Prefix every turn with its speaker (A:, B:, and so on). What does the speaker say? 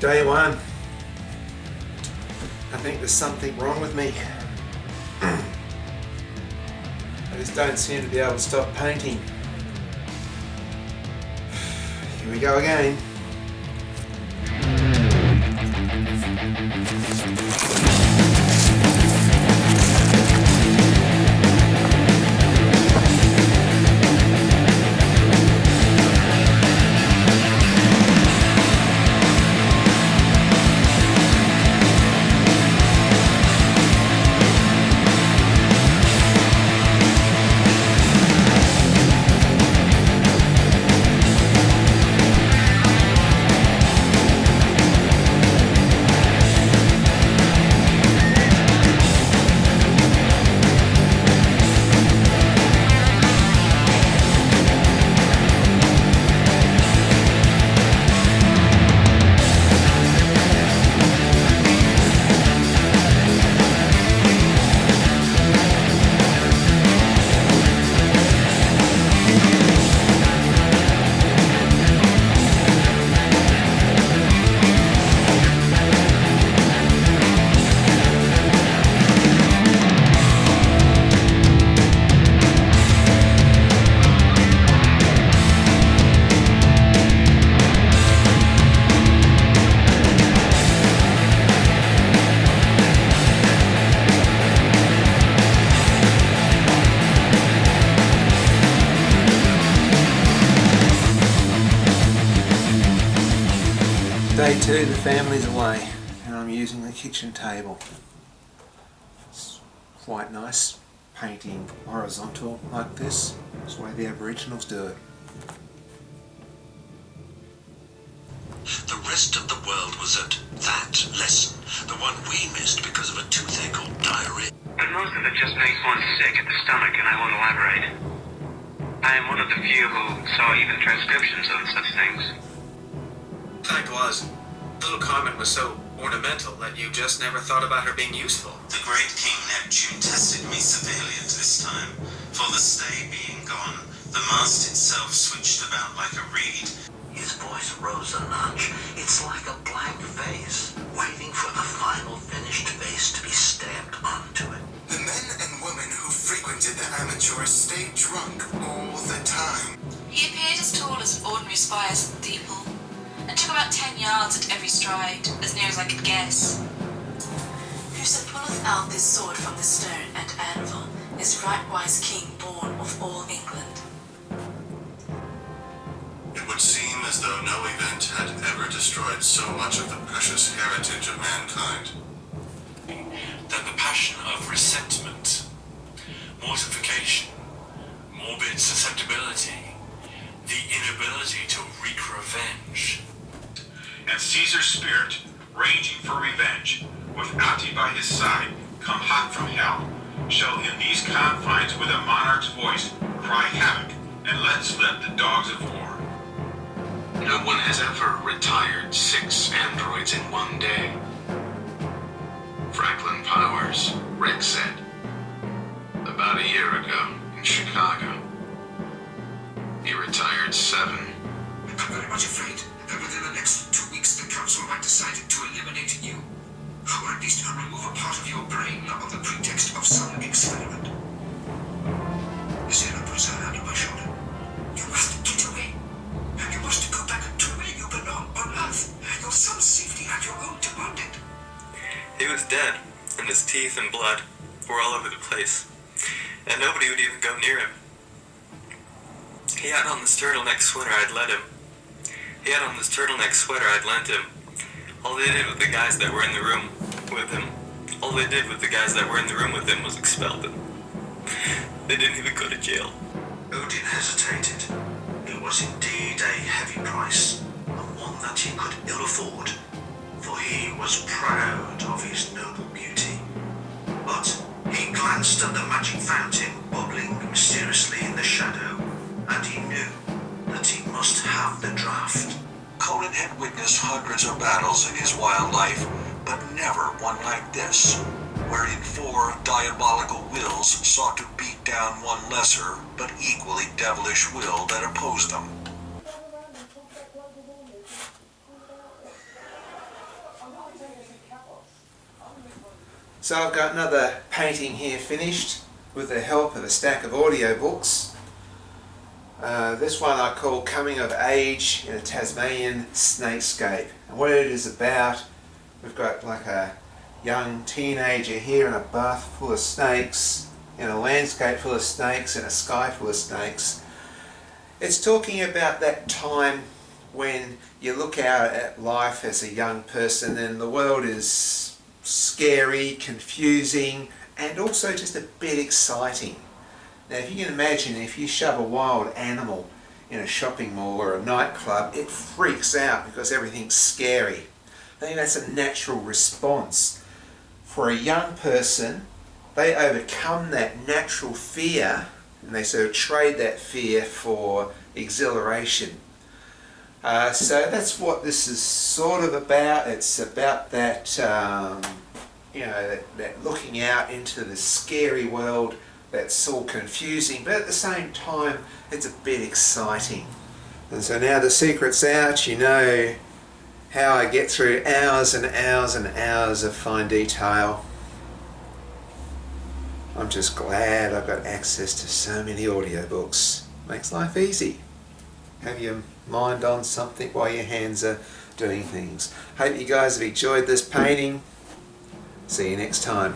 A: Day one. I think there's something wrong with me. I just don't seem to be able to stop painting. Here we go again. Day two, the family's away and I'm using the kitchen table. It's quite nice, painting horizontal like this. That's the way the Aboriginals do it.
B: The rest of the world was at that lesson, the one we missed because of a toothache or diarrhea.
C: But most of it just makes one sick at the stomach, and I won't elaborate. I am one of the few who saw even transcriptions of such things.
D: Fact was, the little comment was so ornamental that you just never thought about her being useful.
B: The great King Neptune tested me severely at this time. For the stay being gone, the mast itself switched about like a reed. His voice rose a notch. It's like a blank face, waiting for the final finished face to be stamped onto it.
E: The men and women who frequented the amateurs stayed drunk all the time.
F: He appeared as tall as ordinary spires and people, and took about 10 yards at every stride, as near as I could guess. Whoso pulleth out this sword from the stone and anvil is rightwise king born of all England.
E: It would seem as though no event had ever destroyed so much of the precious heritage of mankind.
G: Than the passion of resentment, mortification, morbid susceptibility, the inability to wreak revenge.
H: And Caesar's spirit, raging for revenge, with Ati by his side, come hot from hell, shall in these confines with a monarch's voice cry havoc and let slip the dogs of war.
I: No one has ever retired 6 androids in one day. Franklin Powers, Rick said, about a year ago in Chicago. He retired 7.
E: I'm very much afraid that within the next 2 weeks the council might decide to eliminate you. Or at least remove a part of your brain on the pretext of some experiment. Sarah puts her hand on my shoulder. You must get away. And you must go back to where you belong on Earth. Your son's safety and your own demanded.
J: He was dead, and his teeth and blood were all over the place, and nobody would even go near him. He had on this turtleneck sweater I'd lent him. All they did with the guys that were in the room with him was expel them. They didn't even go to jail.
B: Odin hesitated. It was indeed a heavy price, and one that he could ill afford, for he was proud of his noble beauty. But he glanced at the magic fountain bubbling mysteriously in the shadow, and he knew that he must have the draft.
K: Conan had witnessed hundreds of battles in his wild life, but never one like this, wherein 4 diabolical wills sought to beat down one lesser but equally devilish will that opposed them.
A: So I've got another painting here finished with the help of a stack of audiobooks. This one I call Coming of Age in a Tasmanian Snakescape. And what it is about, we've got like a young teenager here in a bath full of snakes, in a landscape full of snakes, in a sky full of snakes. It's talking about that time when you look out at life as a young person and the world is scary, confusing, and also just a bit exciting. Now if you can imagine, if you shove a wild animal in a shopping mall or a nightclub, it freaks out because everything's scary. I think that's a natural response. For a young person, they overcome that natural fear and they sort of trade that fear for exhilaration. So that's what this is sort of about. It's about that, that looking out into the scary world that's all confusing, but at the same time it's a bit exciting. And so now the secret's out. You know how I get through hours and hours and hours of fine detail. I'm just glad I've got access to so many audiobooks. Makes life easy. Have your mind on something while your hands are doing things. Hope you guys have enjoyed this painting. See you next time.